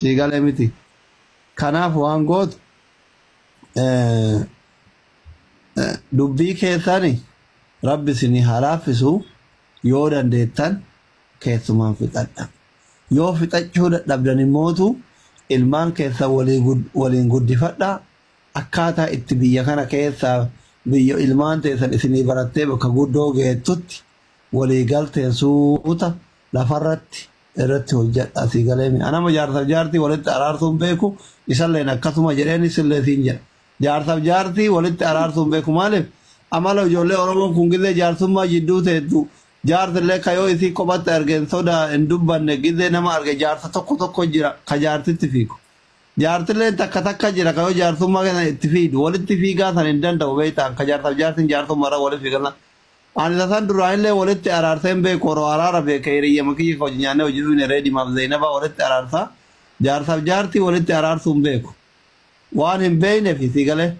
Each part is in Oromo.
Sigalee miti. Kanaaf waan gootu dubbii keessanii rabbi isinii haa laaffisu yoo dandeettan keessumaan fixadha. Yoo fixachuu dadhabdan immootu ilmaan keessa waliin guddifadha. Akkaataa itti biyya kana keessaa biyya ilmaan teessan isinii barattee bakka guddoo geettutti walii galteen suuta lafarratti irratti hojjedha. Sigalee anama jaarsaaf jaartii walitti araarsuun beeku isalleen akkasuma jedheen isillee siin jedha. Jaarsaaf jaartii walitti araarsuun beeku maaliif amala ijoollee Oromoon kun gizee jaarsummaa jidduu teettu jaarsillee kayoo isii kophatti argeen sodaa hin dubbanne gizee nama arge jaarsa tokko jira ka jaartitti fiigu. Jaartillee takka jira kayoo jaarsummaa kana itti fiidu walitti fiigaa san hin danda'u beektaan ka jaarsaaf jaartiin jaarsummaarra walitti fiigan. Ani tasan duraanillee walitti araarseen beeku oroo araara beeka hiriyyama kiyya hojii nyaannee hojii suun reedimaaf Zeenabaa walitti araarsaa jaarsaaf jaartii walitti araarsuun beeku. Waan hin beekneef sigalee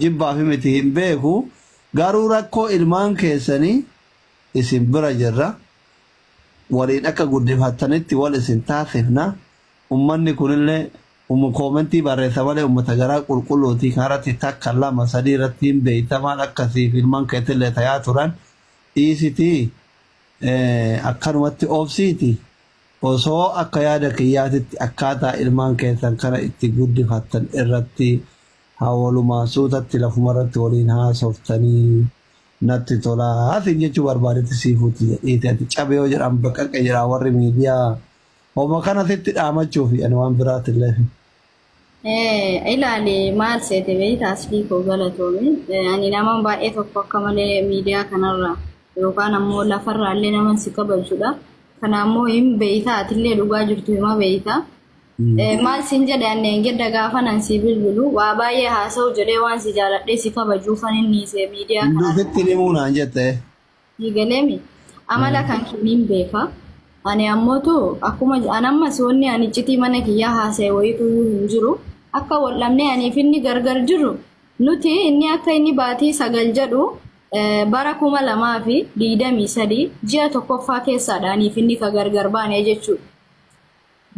jibbaa fi miti hin beeku garuu rakkoo ilmaan keessanii isin bira jirra waliin akka guddifattanitti wal isin taasifna. Ummanni kunillee koomentii barreessa malee ummata garaa qulqulluutii kanarratti takka lama sadii irratti hin beeytamaan akkasiif ilmaan keessillee tayaa turan dhiisitii akkanumatti obsiiti osoo akka yaada kiyyaatitti akkaataa ilmaan keessan kana itti guddifattan irratti hawalumaan suutatti lafumarratti waliin haasoftanii natti tolaa hasin jechuu barbaadetti siifuutti jedhiiti ati cabee yoo jedhan baqaqe jedhaa warri miidiyaa homa kanasitti dhaamachuu fi ani waan biraatillee. Ilaali maal seete beeytaas fiikoo galatoomi ani naman baay'ee tokko akka malee miidiyaa kanarra yookaan ammoo lafarraallee naman si kabajudha. Kana ammoo hin beeytaa atillee dhugaa jirtu hima beeytaa. Maal sin jedhe anneen gedda gaafa nan si bilbilu waa baay'ee haasa'u jedhee waan si jaaladhee si kabajuufan inni see miidiyaa kana. Nduufitti himuunaan jette. Galeemi amala kan kiniin beeka. Ani ammootu akkuma anammas wanni ani citii mana kiyyaa haasa'e wayitu hin jiru. Akka wal'amnee aniif inni gargar jiru nuti inni akka inni baatii 9 jedhu bara 2023 ji'a tokkoffaa keessaadhaaniif inni ka gargar baane jechuudha.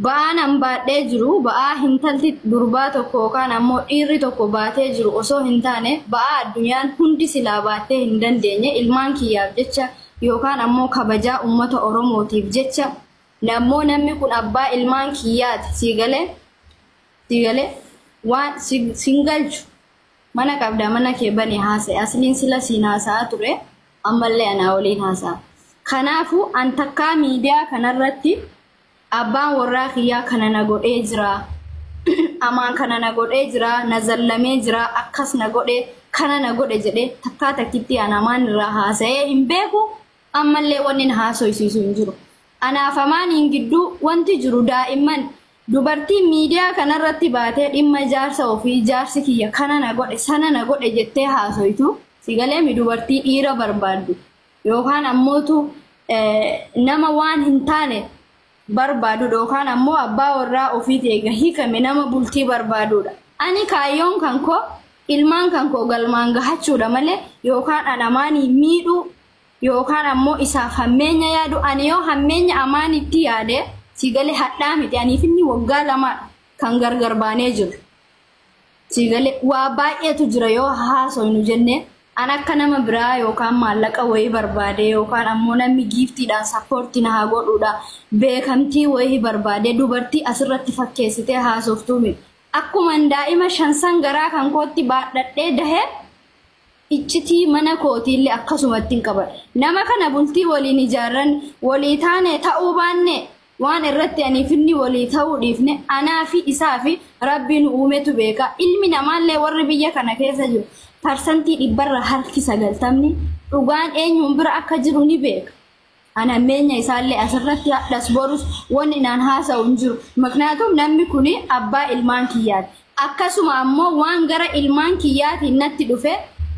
Ba'aan an baadhee jiru ba'aa hintalti durbaa tokko yookaan ammoo dhiirri tokko baatee jiru osoo hin taane ba'aa addunyaan hundi silaa baattee hin dandeenye ilmaan kiyyaaf jecha yookaan ammoo kabajaa uummata Oromootiif jecha namni kun abbaa ilmaan kiyyaati siigalee waan singalchu mana qabda mana kee bane haasa'e asliin sila siin haasa'aa ture ammallee anaa waliin haasa'a. Kanaafu an takkaa miidiyaa kanarratti abbaan warraa kiyyaa kana na godhee jira amaan kana na godhee jira na zallamee jira akkas na godhee kana na godhe jedhee takkaa takkitti anamaan irraa haasa'ee hin beeku ammallee wanni haasoysiisu hin jiru. Anaaf amaaniin gidduu wanti jiru daa'imman dubartiin miidiyaa kanarratti baatee dhimma jaarsa ofii jaarsi kiyya kana na godhe sana na godhe jettee haasoytu sigaleemi dubartii dhiira barbaaddu yookaan ammootu nama waan hin taane barbaadu yookaan ammoo abbaa warraa ofiiti eega hiikame nama bultii barbaadudha. Ani kaayyoon kan koo ilmaan kan koo galmaan gahachuudha malee yookaan anamaanii miidhuu yookaan ammoo isaaf hammeenya yaadu ani yoo hammeenya amaanitti yaade sigalee hadhaa miti aniif inni waggaa 2 kan gargar baanee jiru. Sigalee waa baay'eetu jira yoo haasoynu jennee an akka nama biraa yookaan maallaqa wayii barbaade yookaan ammoo namni giiftiidhaan sappoortii na haa godhuudha beekamtii wayii barbaade dubartii asirratti fakkeessitee haasoftuu miti. Akkuma daa'ima 5 garaa kan kootti baadhadhee dahee iccitii mana kootiillee akkasumatti hin qaban. Nama kana bultii waliin ijaarran walii taane ta'uu baanne waan irratti aniif inni walii ta'uu dhiifne anaa fi isaa fi rabbiin uumetu beeka. Ilmi namaallee warri biyya kana keessa jiru parsantii 90% dhugaan eenyuun bira akka jiru ni beeka. Ana meenya isaallee asirratti hadhas borus wanni naan haasa'u hin jiru. Maknaatum namni kuni abbaa ilmaan kiyyaati. Akkasuma ammoo waan gara ilmaan kiyyaatiin natti dhufe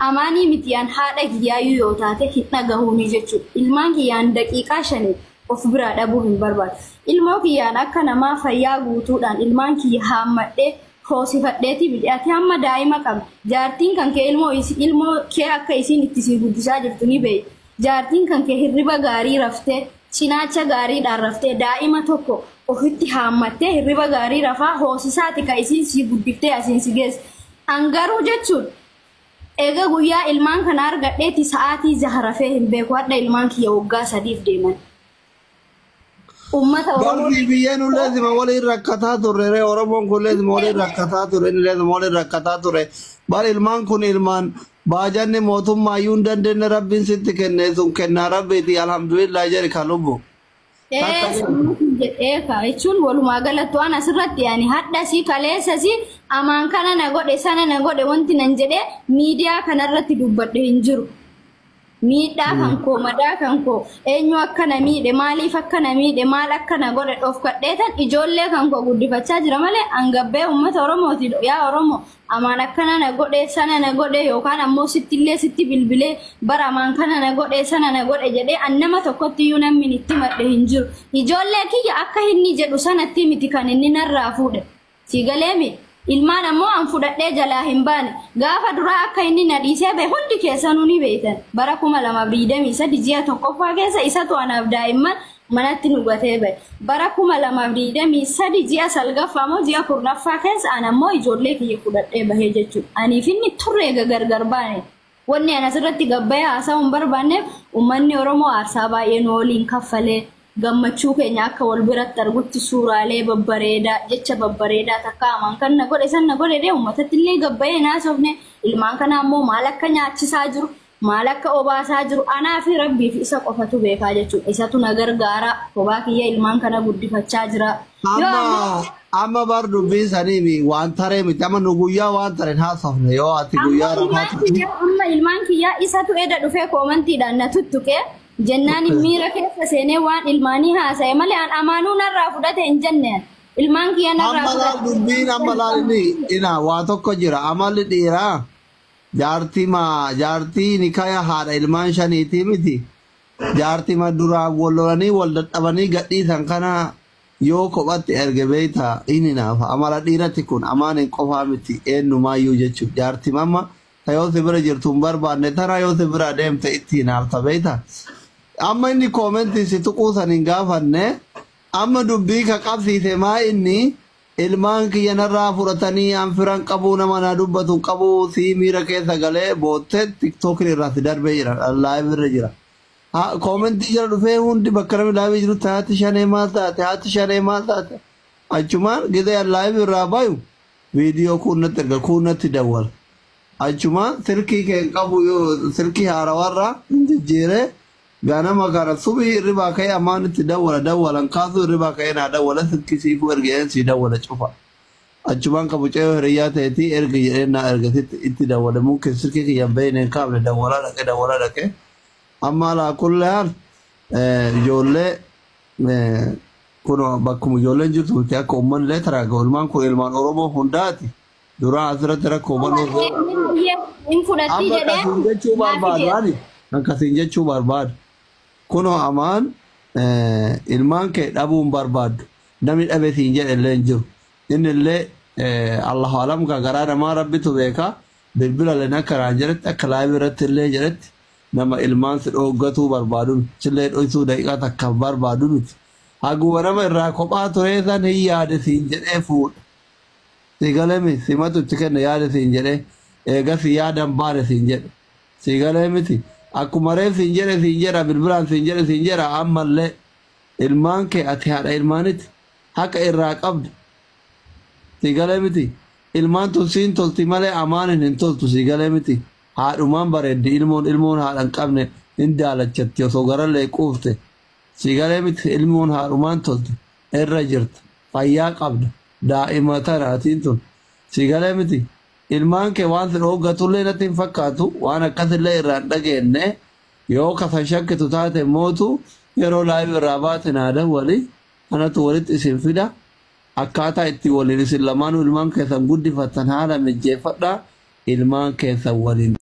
amaanii mitiyaan haadha kiyyaayyuu yoo taate hin dhagahuuni jechuudha. Ilmaan kiyyaan daqiiqaa 5 of biraa dhabuu hin barbaadu. Ilmoo kiyyaan akka namaa fayyaa guutuudhaan ilmaan kiyya haammadhee hoosifadheeti bidhaati hamma daa'ima qabdi. Jaartiin kan kee ilmoo kee akka isiin itti si guddisaa jirtu ni beekti. Jaartiin kan kee hirriba gaarii raftee cinaacha gaariidhaan raftee daa'ima tokko ofitti haammattee hirriba gaarii rafaa hoosisaati ka isiin si guddiftee asiin si geesse. Angaruu jechuun eega guyyaa ilmaan kana argadheeti sa'aatii jaha rafee hin beeku hadha ilmaan kiyya waggaa 3 deeman. Ummata Oromoo Barri biyyeen ulleesima waliin rakkataa turre Oromoon kun leesima waliin rakkataa ture inni leesima waliin rakkataa ture. Bar ilmaan kun ilmaan baajanni mootummaa iyyuu hin dandeenye rabbiin sitti kenne sun kennaa rabbiiti alhamdulillah jedhi kan lubbu. jechuun walumaa galatti waan asirratti yaani hadda si kaleessa si amaan kana na godhe sana na godhe wanti nan jedhe miidiyaa kanarratti dubbadhe hin jiru. Miidhaa kan koo madaa kan koo eenyu akkana miidhe maaliif akkana miidhe maal akkana godhe dhofkadheetan ijoollee kan koo guddifachaa jira malee angabbee uummata Oromooti yaa Oromoo amaan akkana na godhe sana na godhe yookaan ammoo sittillee sitti bilbilee bara amaan kana na godhe sana na godhe jedhee annama tokkotti iyyuu namni itti madhe hin jiru. Ijoollee kiyya akka inni jedhu sanatti miti kan inni narraa fuudhe. Si galeemi ilmaan ammoo an fudhadhee jalaa hin baane gaafa duraa akka inni na dhiisee bee hundi keessanuu ni beektan bara 2023 ji'a tokkoffaa keessa isatu anaaf daa'imman manatti nu gatee bee bara 2023 ji'a salgaffaa moo ji'a kurnaffaa keessa an ammoo ijoollee kiyya fudhadhee bahee jechuudha. Aniif inni turree gargar baane wanni an asirratti gabbayee haasa'uu hin barbaanneef uummanni Oromoo aarsaa baay'ee nu waliin kaffalee gammachuu keenya akka wal biratti argutti suuraalee babbareedaa jecha babbareedaa takka amaan kan na godhe san na godhe dee uummatatti illee gabbayee naasofne ilmaan kana ammoo maal akka nyaachisaa jiru maal akka obaasaa jiru anaa fi rabbii fi isa qofatu beekaa jechuudha. Isatu na gargaara kophaa kiyya ilmaan kana guddifachaa jira. Amma bar dubbii sanii waan taree miti amma nu guyyaa waan tareen haasofne yoo ati guyyaa rafaatu. Amma ilmaan kiyyaa isatu eda dhufee koomantiidhaan na tuttuqee jennaan miira keessa seenee waan ilmaanii haasa'e malee an amaanuu narraa fudhate hin jenneen ilmaan kiyya narraa fudhate. Amma laal dubbiin amma laal inni waa tokko jira amalli dhiiraa jaartii nikaya haadha ilmaan shaniitii miti jaartii maduraa wallolanii wal dadhabanii gadhiisan kana yoo kophatti erge beeyta inni naafa amala dhiiratti kun amaan hin qofaa miti eenyumaayyuu jechuudha jaartii mamma yoo si bira jirtu hin barbaanne tana yoo si bira deemte ittiin naafta beeyta. Amma inni koomenti si tuquusan hin gaafanne amma dubbii ka qabsiise maa inni ilmaan kiyya narraa fudhatanii an firan qabuu nama na dubbatu qabuu si miira keessa galee boottee tiktookiin irraa si darbee jira laayif irra jira. Koomenti jira dhufee hundi bakka namni laayif jiru haati shanee maal taate achumaan gidee laayif irraa bayu viidiyoo kunnatti erga kunnatti dawwala achumaan silkii keen qabu yoo silkii haarawarraa jijjiiree ganama kana subii hirribaa ka'ee ammaan itti dawwalan kaasuu hirribaa ka'ee naa dawwala silkisiifuu ergeen si dawwala cufa achumaan qabucee hiriyyaa ta'etii erga jedheen naa ergasitti itti dawwale mukki silkii kiyyan beeyneen kaafne dawwala dhaqe amma alaa kulleen ijoollee kun bakkuma ijoolleen jirtu miti akka uummanni lee taraaga ilmaan kun ilmaan Oromoo hundaati duraan asirratti rakkoo uummanni akkasiin jechuu barbaadu. Kuno amaan ilmaan kee dhabuun barbaadu namni dhabe siin jedhe illee hin jiru inni illee Allahu alam garaa namaa rabbitu beeka bilbila leen akka raan jedhetti akka laayib irratti illee jedhetti nama ilmaan si dhooggatuu barbaadu sillee dhoysuu daqiiqaa takka barbaadu miti haguma nama irraa kophaa turee san hin yaade siin jedhee fuudha si galemi simatu itti kenna yaade siin jedhee eegas yaadan baane siin jedhe si galemiti. Akkuma reef siin jedha bilbilaan siin jedha ammallee ilmaan kee ati haadha ilmaanitti haqa irraa qabdu si galee miti ilmaan tun siin tolti malee amaanin hin toltu si galee miti haadhumaan bareeddi ilmoon haadha hin qabne hin daalachatti osoo garallee quufte si galee miti ilmoon haadhumaan tolti irra jirta fayyaa qabda daa'ima tanaatiin tun si galee miti. Ilmaan kee waan si dhooggatullee natti hin fakkaatu waan akkasillee irraan dhageenne yoo kasan shakkitu taate mootu yeroo laayif irraa baate naa dawwali kanatu walitti isin fida akkaataa itti waliin isin lamaanuu ilmaan keessan guddifattan haala mijjeeffadhaa ilmaan keessan waliin.